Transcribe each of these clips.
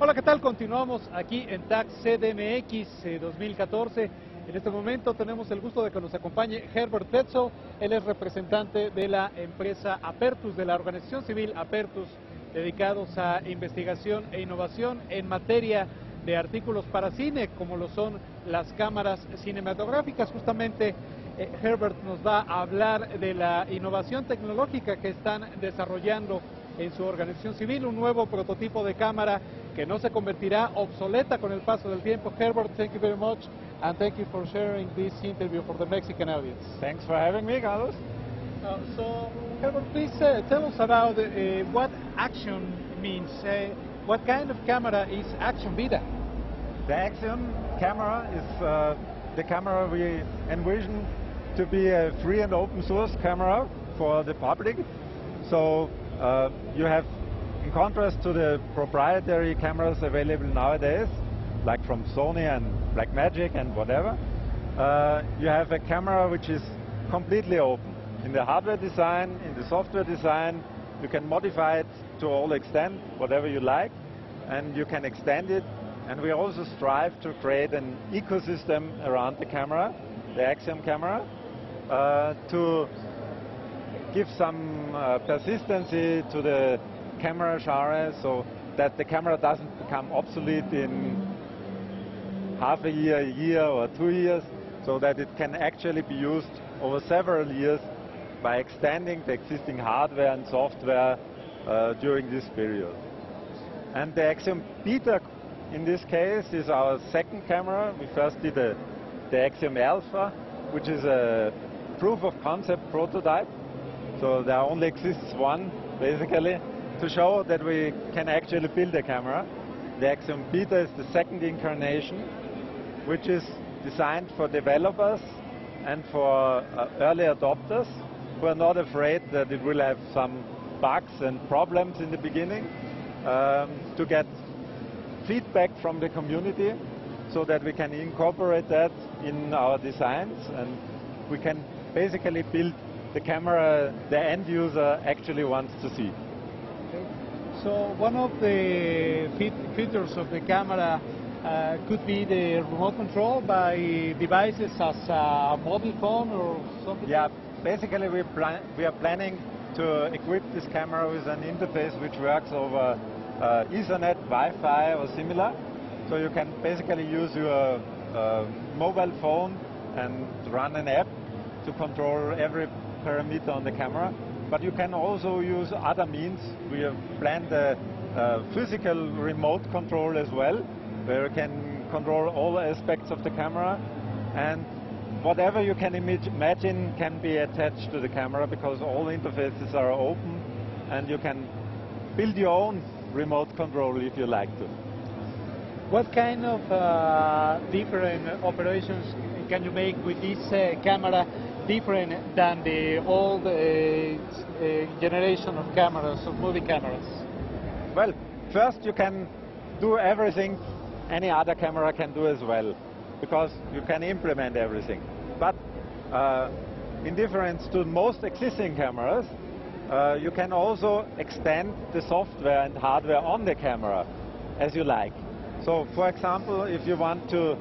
Hola, ¿qué tal? Continuamos aquí en TAG CDMX 2014. En este momento tenemos el gusto de que nos acompañe Herbert Petzold. Él es representante de la empresa Apertus, de la organización civil Apertus, dedicados a investigación e innovación en materia de artículos para cine, como lo son las cámaras cinematográficas. Justamente Herbert nos va a hablar de la innovación tecnológica que están desarrollando en su organización civil, un nuevo prototipo de cámara que no se convertirá obsoleta con el paso del tiempo. Herbert, thank you very much, and thank you for sharing this interview for the Mexican audience. Thanks for having me, Carlos. So, Herbert, please tell us about what action means. What kind of camera is Action Vida? The Action camera is the camera we envision to be a free and open source camera for the public. So you have, in contrast to the proprietary cameras available nowadays, like from Sony and Blackmagic and whatever, you have a camera which is completely open. In the hardware design, in the software design, you can modify it to all extent, whatever you like, and you can extend it. And we also strive to create an ecosystem around the camera, the Axiom camera, to give some persistency to the camera genre, so that the camera doesn't become obsolete in half a year or 2 years, so that it can actually be used over several years by extending the existing hardware and software during this period. And the Axiom Beta, in this case, is our second camera. We first did the Axiom Alpha, which is a proof of concept prototype. So there only exists one, basically, to show that we can actually build a camera. The Axiom Beta is the second incarnation, which is designed for developers and for early adopters who are not afraid that it will have some bugs and problems in the beginning, to get feedback from the community so that we can incorporate that in our designs, and we can basically build the camera the end user actually wants to see. Okay. So one of the features of the camera could be the remote control by devices as a mobile phone or something? Yeah, basically we are planning to equip this camera with an interface which works over Ethernet, Wi-Fi or similar. So you can basically use your mobile phone and run an app to control every parameter on the camera. But you can also use other means. We have planned a physical remote control as well, where you can control all aspects of the camera, and whatever you can imagine can be attached to the camera, because all interfaces are open and you can build your own remote control if you like to. What kind of different operations can you make with this camera different than the old generation of cameras, of movie cameras? Well, first you can do everything any other camera can do as well, because you can implement everything. But in difference to most existing cameras, you can also extend the software and hardware on the camera as you like. So, for example, if you want to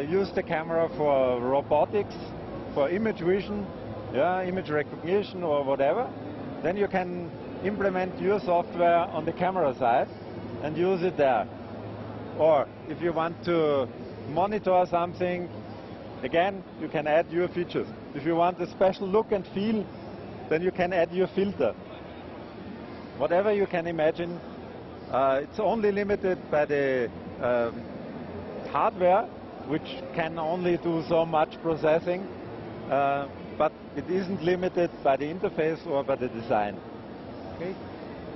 use the camera for robotics, for image vision, image recognition or whatever, then you can implement your software on the camera side and use it there. Or if you want to monitor something, again, you can add your features. If you want a special look and feel, then you can add your filter. Whatever you can imagine, it's only limited by the hardware, which can only do so much processing, but it isn't limited by the interface or by the design. Okay.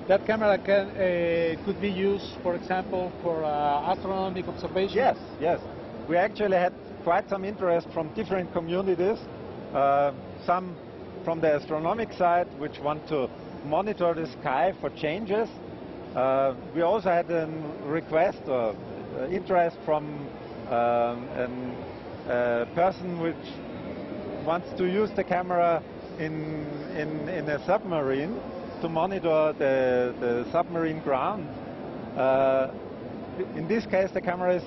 That camera could be used, for example, for astronomical observations? Yes, yes. We actually had quite some interest from different communities, some from the astronomic side, which want to monitor the sky for changes. We also had a request or interest from a person which wants to use the camera in a submarine to monitor the submarine ground. in this case, the camera is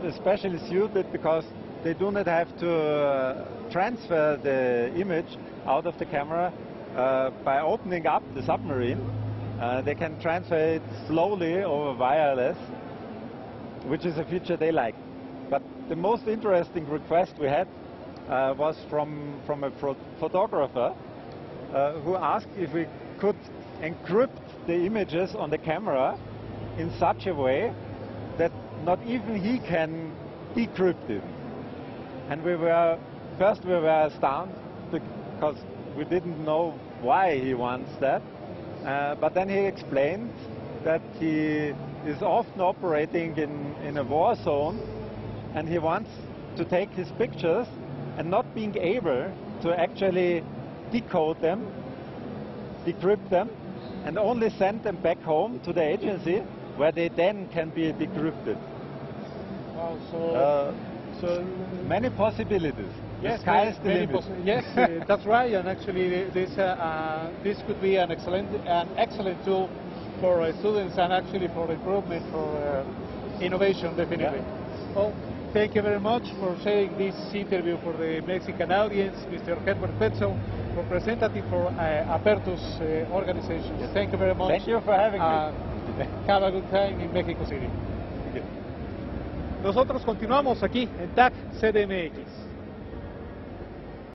especially suited because they do not have to transfer the image out of the camera by opening up the submarine. They can transfer it slowly over wireless, which is a feature they like. But the most interesting request we had was from a photographer who asked if we could encrypt the images on the camera in such a way that not even he can decrypt it. And we were astounded because we didn't know why he wants that. But then he explained that he is often operating in a war zone, and he wants to take his pictures and not being able to actually decode them, decrypt them, and only send them back home to the agency where they then can be decrypted. Wow, so many possibilities. Yes, the sky is the limit. Yes, that's right. And actually, this could be an excellent tool for students and actually for improvement, for innovation, definitely. Yeah. Well, thank you very much for sharing this interview for the Mexican audience, Mr. Herbert Petzold, representative for Apertus Organization. Yes. Thank you very much. Thank you for having me. Have a good time in Mexico City. Thank you. Nosotros continuamos aquí en TAG CDMX.